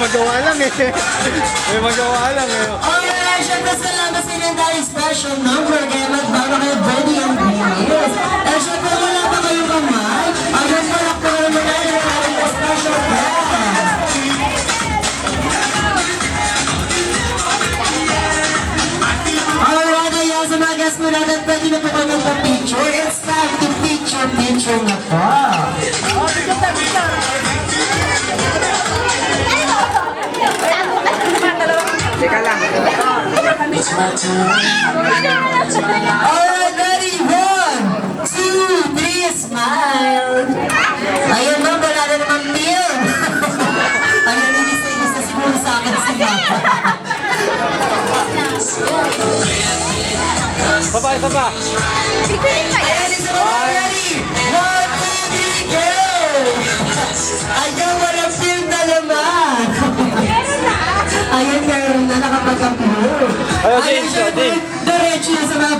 magawa lang eh. May magawa lang eh. Alright, syempre salamat sa inyo dahil special number. Kaya magbago kayo Benny and Venus. At syempre wala pa kayong kamay. Hanggang palakpakan mo na yung ating special guest. Alright, kaya sa mga guests mo natin, pwede na po kayo magpa-picture. It's time to picture na po. Teka lang. Alright, ready? 1, 2, 3, smile. Ayun ma'am, wala na naman meal. Ayun, inisa siguro sa akin si Mama. Baba, baba. Ready, so ready? 1, 2, 3, go! Ayun, walang film na naman. Ayun, meron na nakapag-upload. Ayun, James, syempre, James. diretso na sa mga